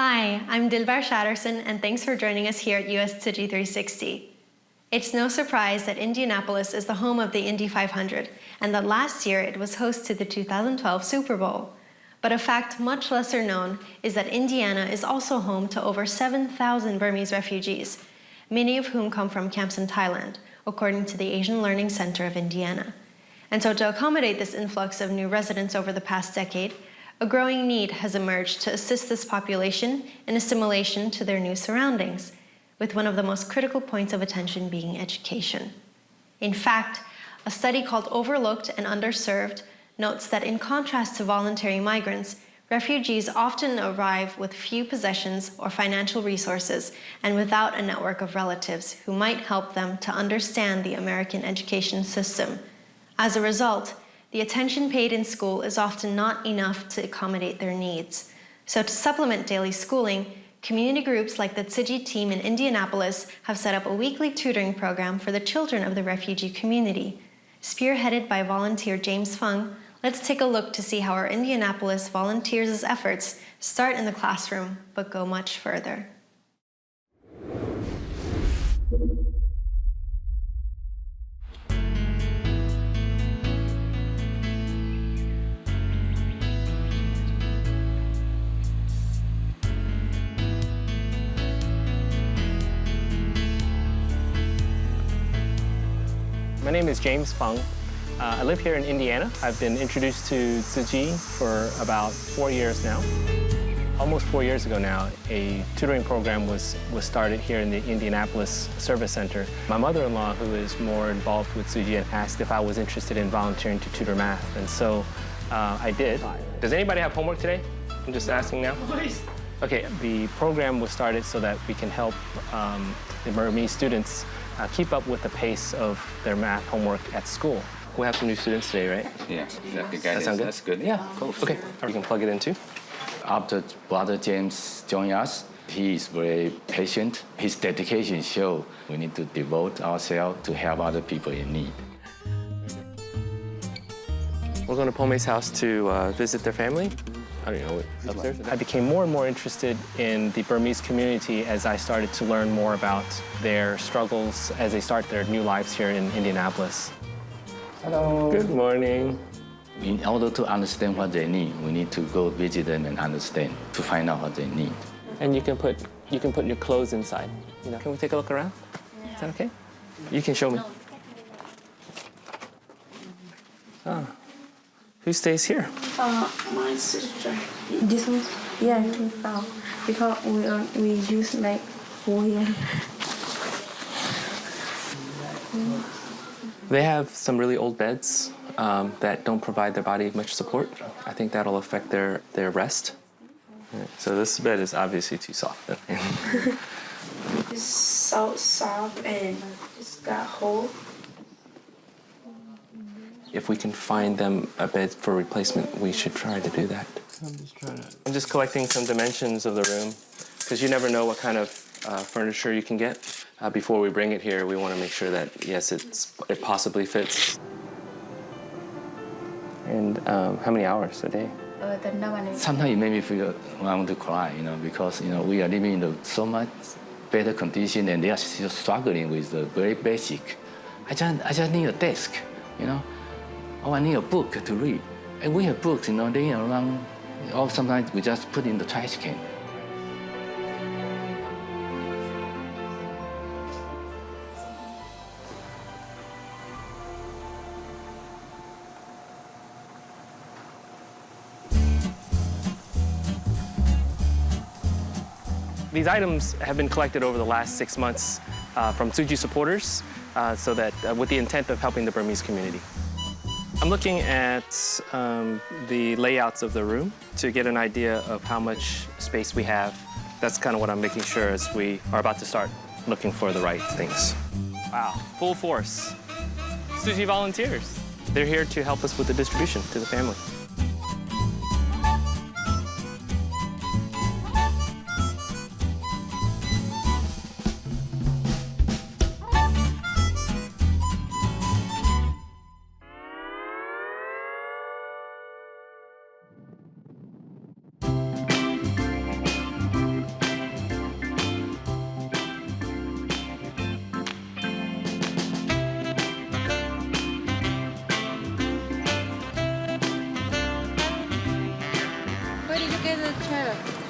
Hi, I'm Dilbar Shatterson, and thanks for joining us here at US Tzu Chi 360. It's no surprise that Indianapolis is the home of the Indy 500, and that last year it was host to the 2012 Super Bowl. But a fact much lesser known is that Indiana is also home to over 7,000 Burmese refugees, many of whom come from camps in Thailand, according to the Asian Learning Center of Indiana. And so to accommodate this influx of new residents over the past decade, a growing need has emerged to assist this population in assimilation to their new surroundings, with one of the most critical points of attention being education. In fact, a study called Overlooked and Underserved notes that in contrast to voluntary migrants, refugees often arrive with few possessions or financial resources and without a network of relatives who might help them to understand the American education system. As a result, the attention paid in school is often not enough to accommodate their needs. So to supplement daily schooling, community groups like the Tzu Chi team in Indianapolis have set up a weekly tutoring program for the children of the refugee community. Spearheaded by volunteer James Fung, let's take a look to see how our Indianapolis volunteers' efforts start in the classroom but go much further. My name is James Fung. I live here in Indiana. I've been introduced to Tzu Chi for about 4 years now. Almost 4 years ago now, a tutoring program was started here in the Indianapolis Service Center. My mother-in-law, who is more involved with Tzu Chi, asked if I was interested in volunteering to tutor math, and so I did. Does anybody have homework today? I'm just asking now. Okay, the program was started so that we can help the Burmese students keep up with the pace of their math homework at school. We have some new students today, right? Yeah, exactly. That sound good? That's good. Yeah, cool. Okay, you can plug it in too. After Brother James joined us, he is very patient. His dedication shows we need to devote ourselves to help other people in need. We're going to Pome's house to visit their family. I don't know, upstairs? I became more and more interested in the Burmese community as I started to learn more about their struggles as they start their new lives here in Indianapolis. Hello. Good morning. In order to understand what they need, we need to go visit them and understand, to find out what they need. And you can put your clothes inside. You know, can we take a look around? Is that okay? You can show me. Ah. Who stays here? My sister. This one? Yeah, because we use like 4 years. They have some really old beds that don't provide their body much support. I think that'll affect their rest. Right. So this bed is obviously too soft. It's so soft and it's got hole. If we can find them a bed for replacement, we should try to do that. I'm just collecting some dimensions of the room because you never know what kind of furniture you can get. Before we bring it here, we want to make sure that, yes, it possibly fits. And how many hours a day? Sometimes it made me feel I want to cry, because, we are living in so much better condition and they are still struggling with the very basic. I just need a desk, Oh, I need a book to read. And we have books, laying around, or sometimes we just put in the trash can. These items have been collected over the last 6 months from Tzu Chi supporters, so that with the intent of helping the Burmese community. I'm looking at the layouts of the room to get an idea of how much space we have. That's kind of what I'm making sure as we are about to start looking for the right things. Wow, full force. Tzu Chi volunteers. They're here to help us with the distribution to the family.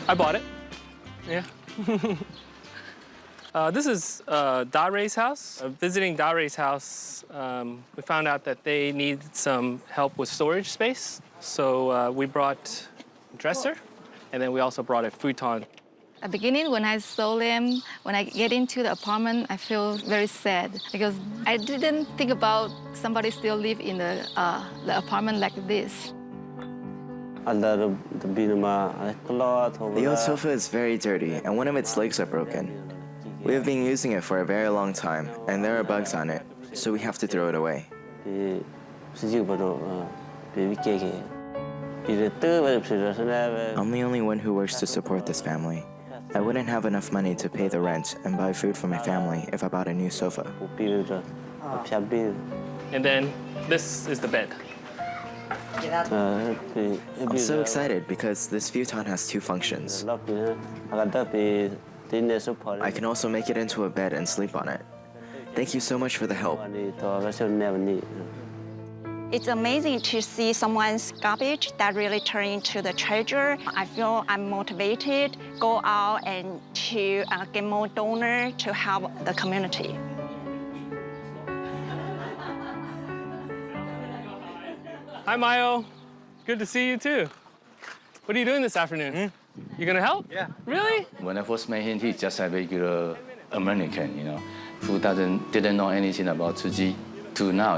I bought it. Yeah. This is Dare's house. Visiting Dare's house, we found out that they need some help with storage space. So we brought a dresser, and then we also brought a futon. At the beginning, when I saw them, when I get into the apartment, I feel very sad because I didn't think about somebody still live in the apartment like this. The old sofa is very dirty, and one of its legs are broken. We have been using it for a very long time, and there are bugs on it, so we have to throw it away. I'm the only one who works to support this family. I wouldn't have enough money to pay the rent and buy food for my family if I bought a new sofa. And then this is the bed. I'm so excited because this futon has two functions. I can also make it into a bed and sleep on it. Thank you so much for the help. It's amazing to see someone's garbage that really turn into the treasure. I feel I'm motivated, go out and to get more donors to help the community. Hi, Mayo. Good to see you too. What are you doing this afternoon? You gonna help? Yeah. Really? When I first met him, he's just a regular American, who didn't know anything about Tzu Chi. To now,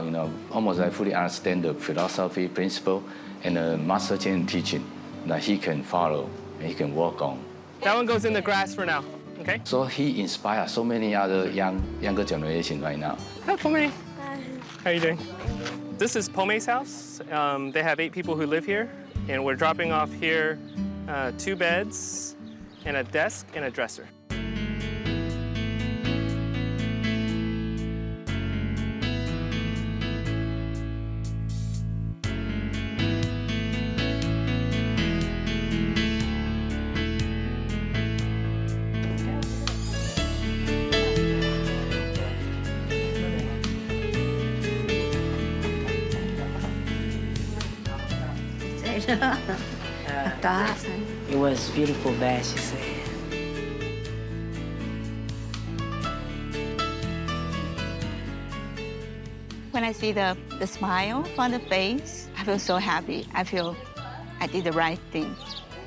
almost I fully understand the philosophy, principle, and the master teaching that he can follow and he can work on. That one goes in the grass for now, okay? So he inspires so many other younger generation right now. Hi, Pome. How are you doing? This is Pome's house. They have 8 people who live here, and we're dropping off here 2 beds and a desk and a dresser. It was beautiful bed, she said. When I see the smile on the face, I feel so happy. I feel I did the right thing.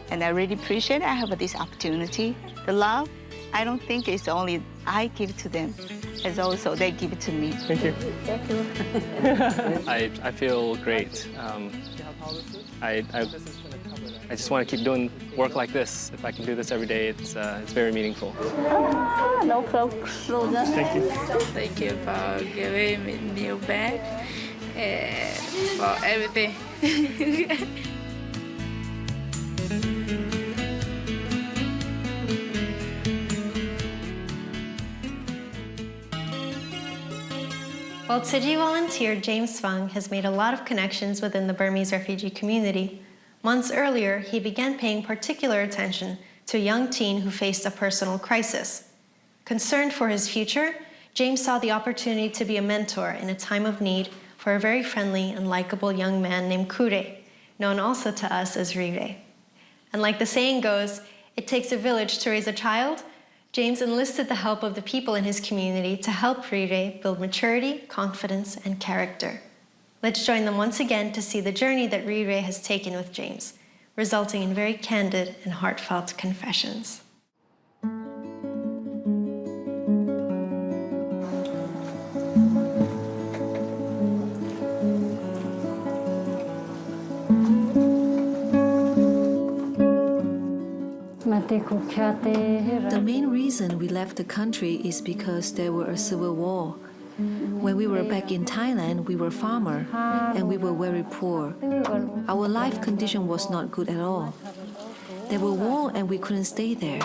And I really appreciate I have this opportunity. The love, I don't think it's only I give to them. It's also they give it to me. Thank you. Thank you. I feel great. I just want to keep doing work like this. If I can do this every day, it's very meaningful. No problem. Thank you. Thank you for giving me new bag and for everything. While Tzu Chi volunteer James Fung has made a lot of connections within the Burmese refugee community, months earlier, he began paying particular attention to a young teen who faced a personal crisis. Concerned for his future, James saw the opportunity to be a mentor in a time of need for a very friendly and likable young man named Kure, known also to us as Rire. And like the saying goes, it takes a village to raise a child. James enlisted the help of the people in his community to help Rire build maturity, confidence, and character. Let's join them once again to see the journey that Rire has taken with James, resulting in very candid and heartfelt confessions. The main reason we left the country is because there were a civil war. When we were back in Thailand, we were farmer and we were very poor. Our life condition was not good at all. There were war and we couldn't stay there.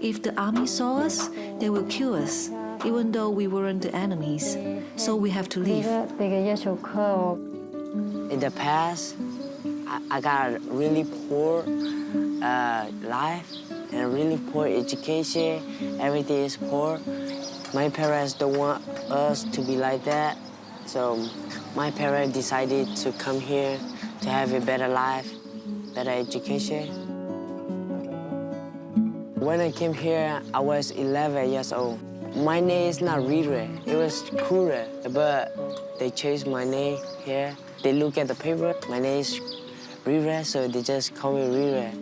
If the army saw us, they will kill us, even though we weren't the enemies. So we have to leave. In the past, I got a really poor life and a really poor education. Everything is poor. My parents don't want us to be like that. So my parents decided to come here to have a better life, better education. When I came here, I was 11 years old. My name is not Rire, it was Kure, but they changed my name here. They look at the paper, my name is Rire, so they just call me Rire.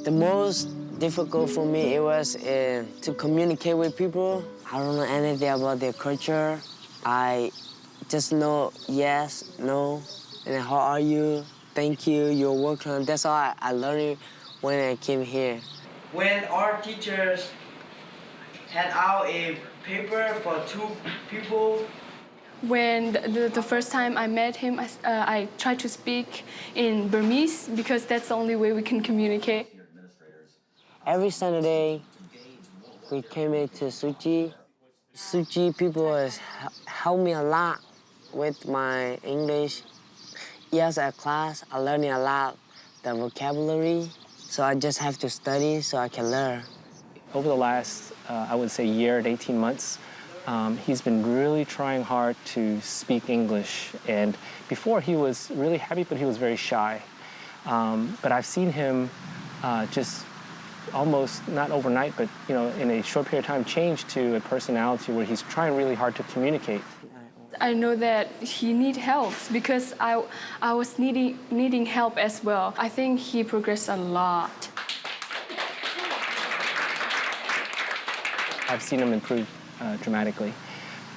The most difficult for me, it was to communicate with people. I don't know anything about their culture. I just know yes, no, and how are you? Thank you, you're welcome. That's all I learned when I came here. When our teachers hand out a paper for 2 people. When the first time I met him, I tried to speak in Burmese because that's the only way we can communicate. Every Saturday, we came into Tzu Chi. Tzu Chi people help me a lot with my English. Yes, at class, I learning a lot the vocabulary, so I just have to study so I can learn. Over the last, I would say, year to 18 months, he's been really trying hard to speak English. And before, he was really happy, but he was very shy. But I've seen him just almost, not overnight, but in a short period of time, change to a personality where he's trying really hard to communicate. I know that he needs help because I was needing help as well. I think he progressed a lot. I've seen him improve dramatically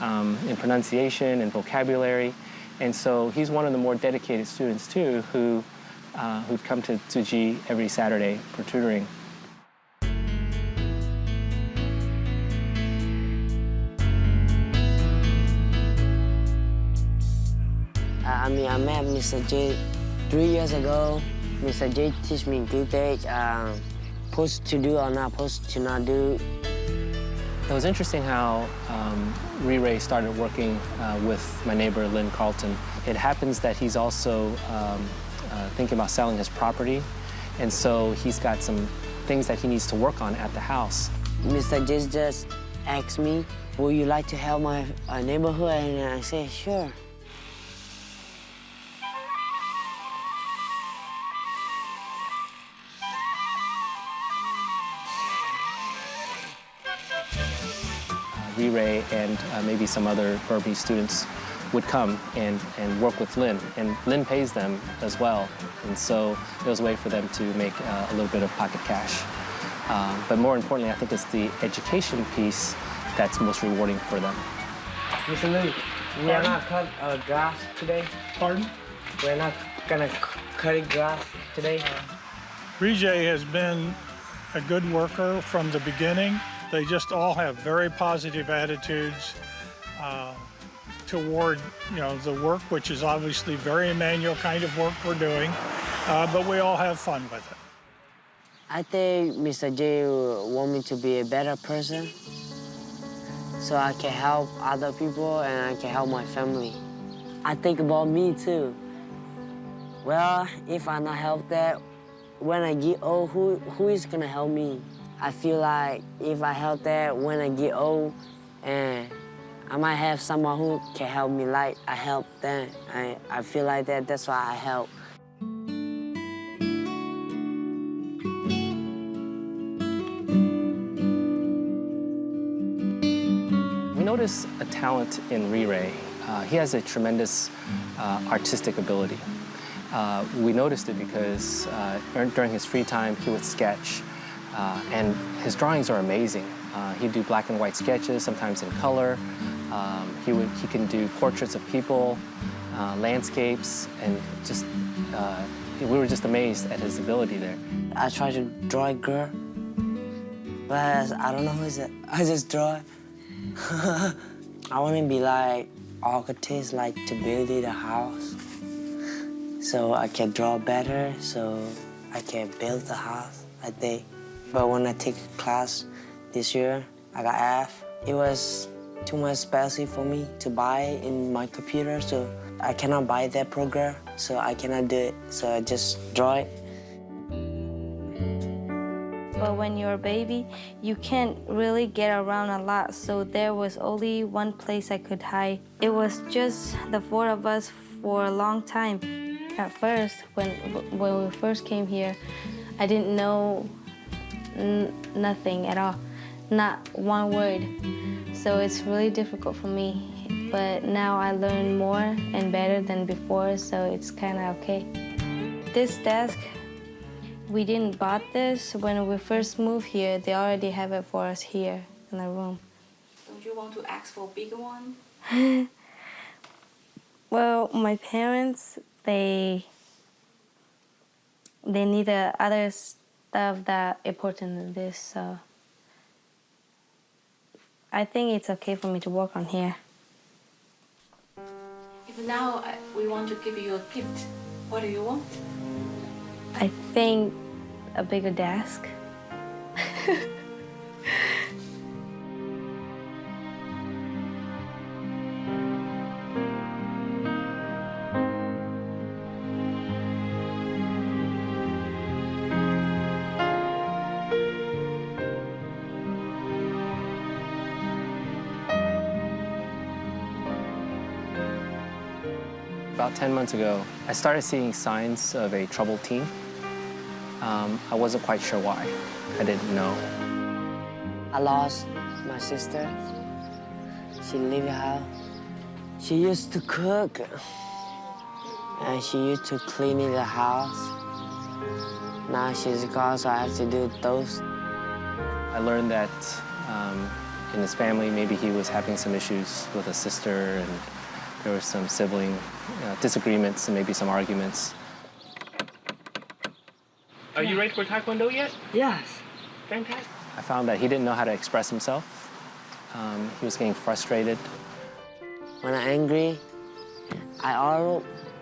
in pronunciation and vocabulary. And so he's one of the more dedicated students, too, who've come to Tzu Chi every Saturday for tutoring. I met Mr. J 3 years ago. Mr. J teach me good things, supposed to do or not supposed to not do. It was interesting how Rire started working with my neighbor, Lynn Carlton. It happens that he's also thinking about selling his property, and so he's got some things that he needs to work on at the house. Mr. J just asked me, would you like to help my neighborhood? And I said, sure. Rire and maybe some other Burmese students would come and work with Lynn. And Lynn pays them as well. And so it was a way for them to make a little bit of pocket cash. But more importantly, I think it's the education piece that's most rewarding for them. Mr. Lee, we are not cut grass today. Pardon? We're not gonna cut grass today. Rije has been a good worker from the beginning. They just all have very positive attitudes toward, the work, which is obviously very manual kind of work we're doing, but we all have fun with it. I think Mr. J want me to be a better person so I can help other people and I can help my family. I think about me too. Well, if I not help that, when I get old, who is gonna help me? I feel like if I help that when I get old, and I might have someone who can help me like I help them. I feel like that, that's why I help. We notice a talent in Rire. He has a tremendous artistic ability. We noticed it because during his free time, he would sketch. And his drawings are amazing. He'd do black and white sketches, sometimes in color. He can do portraits of people, landscapes, and just we were just amazed at his ability there. I tried to draw a girl, but I don't know who is it. I just draw it. I want to be like architects, like to build a house, so I can draw better, so I can build the house, I think. But when I take class this year, I got F. It was too much expensive for me to buy in my computer, so I cannot buy that program, so I cannot do it. So I just draw it. But when you're a baby, you can't really get around a lot, so there was only one place I could hide. It was just the 4 of us for a long time. At first, when we first came here, I didn't know nothing at all, not one word. So it's really difficult for me. But now I learn more and better than before, so it's kind of okay. This desk, we didn't bought this. When we first moved here, they already have it for us here in the room. Don't you want to ask for a bigger one? Well, my parents, they need other stuff that important than this, so I think it's okay for me to work on here. If now we want to give you a gift, what do you want? I think a bigger desk. About 10 months ago, I started seeing signs of a troubled teen. I wasn't quite sure why. I didn't know. I lost my sister. She lived out. She used to cook, and she used to clean the house. Now she's gone, so I have to do those. I learned that in his family, maybe he was having some issues with a sister, and there were some sibling disagreements and maybe some arguments. Are you ready for Taekwondo yet? Yes. Fantastic. I found that he didn't know how to express himself. He was getting frustrated. When I'm angry, I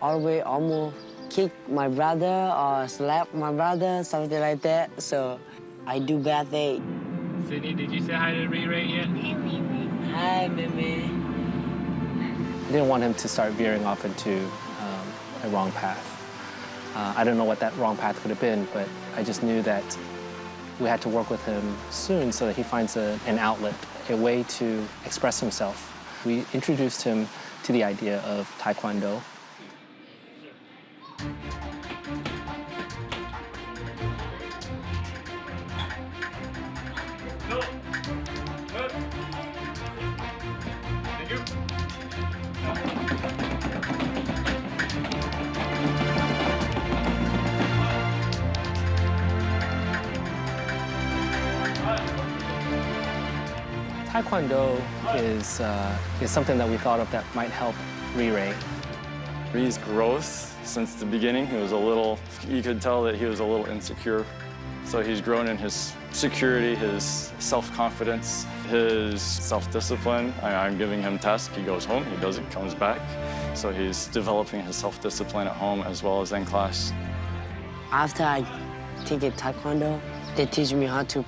always almost kick my brother or slap my brother, something like that. So I do bad things. Sydney, did you say hi to Ray yet? Hi, Mimi. I didn't want him to start veering off into a wrong path. I don't know what that wrong path could have been, but I just knew that we had to work with him soon so that he finds an outlet, a way to express himself. We introduced him to the idea of Taekwondo. Taekwondo is something that we thought of that might help Ray. Ree's growth since the beginning, you could tell that he was a little insecure. So he's grown in his security, his self-confidence, his self-discipline. I'm giving him tests, he goes home, he does it, comes back. So he's developing his self-discipline at home as well as in class. After I take a Taekwondo, they teach me how to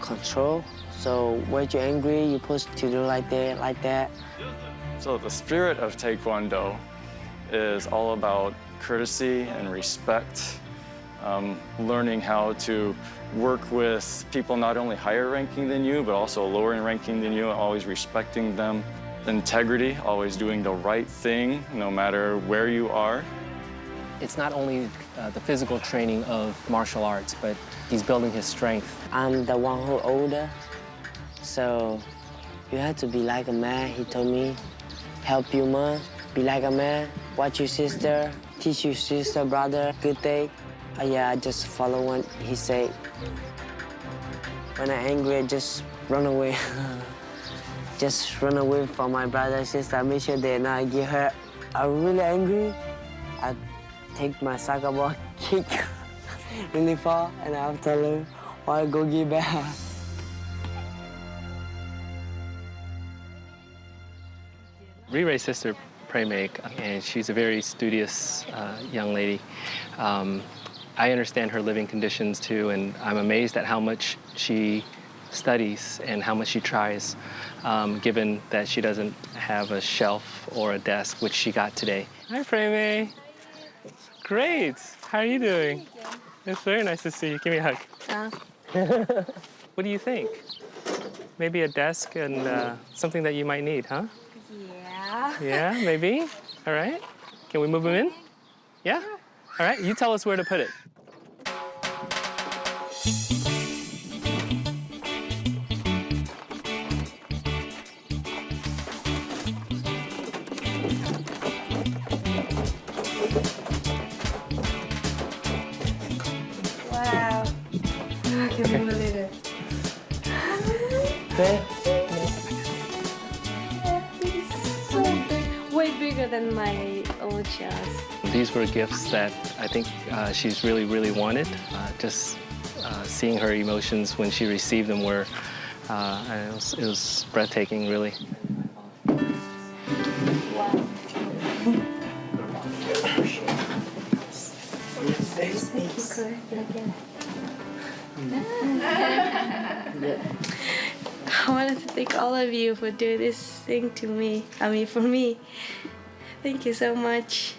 control. So when you're angry, you're supposed to do like that. So the spirit of Taekwondo is all about courtesy and respect, learning how to work with people not only higher ranking than you, but also lower ranking than you, always respecting them. Integrity, always doing the right thing, no matter where you are. It's not only the physical training of martial arts, but he's building his strength. I'm the one who's older, so you have to be like a man, he told me. Help your mom, be like a man, watch your sister, teach your sister, brother, good thing. Yeah, I just follow what he said. When I'm angry, I just run away. Just run away from my brother and sister, make sure they not get hurt. I'm really angry. I take my soccer ball, kick really far, and I have to tell him, why go get back. Ray's sister, Premake, and she's a very studious young lady. I understand her living conditions too, and I'm amazed at how much she studies and how much she tries, given that she doesn't have a shelf or a desk, which she got today. Hi, Premake. Great. How are you doing? It's very nice to see you. Give me a hug. What do you think? Maybe a desk and something that you might need, huh? Yeah. Yeah, maybe. All right. Can we move them in? Yeah? All right, you tell us where to put it. Wow. I can't believe it. So big, way bigger than my old chest. These were gifts that I think she's really wanted. Just seeing her emotions when she received them were, it was breathtaking, really. I wanted to thank all of you for doing this thing to me. For me. Thank you so much.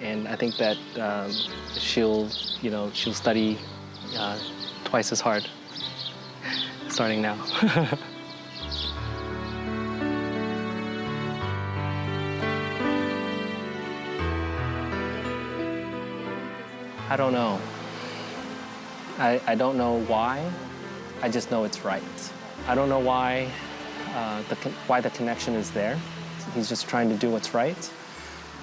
And I think that she'll study twice as hard starting now. I don't know. I don't know why. I just know it's right. I don't know why the connection is there. He's just trying to do what's right.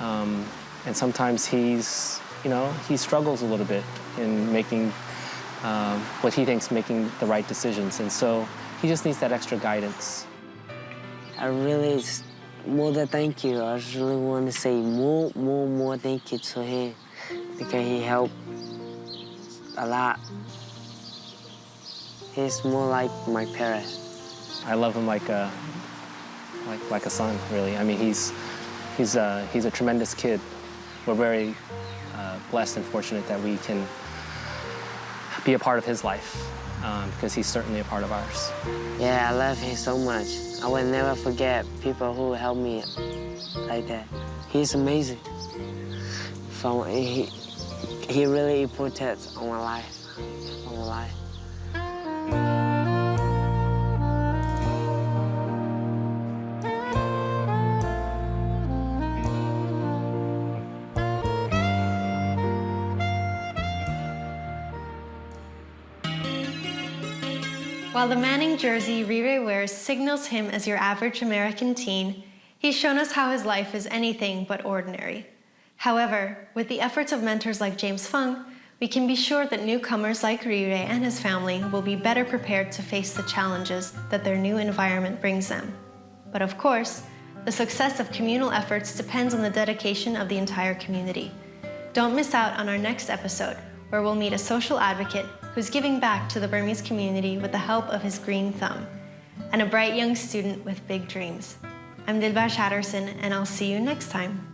And sometimes he struggles a little bit in making what he thinks making the right decisions. And so he just needs that extra guidance. I really, more than thank you, I just really want to say more thank you to him because he helped a lot. He's more like my parents. I love him like a son, really. I mean, he's a tremendous kid. We're very blessed and fortunate that we can be a part of his life because he's certainly a part of ours. Yeah, I love him so much. I will never forget people who helped me like that. He's amazing. He really important on my life. While the Manning jersey Rirei wears signals him as your average American teen, he's shown us how his life is anything but ordinary. However, with the efforts of mentors like James Fung, we can be sure that newcomers like Rirei and his family will be better prepared to face the challenges that their new environment brings them. But of course, the success of communal efforts depends on the dedication of the entire community. Don't miss out on our next episode, where we'll meet a social advocate who's giving back to the Burmese community with the help of his green thumb, and a bright young student with big dreams. I'm Dilbar Shatterson, and I'll see you next time.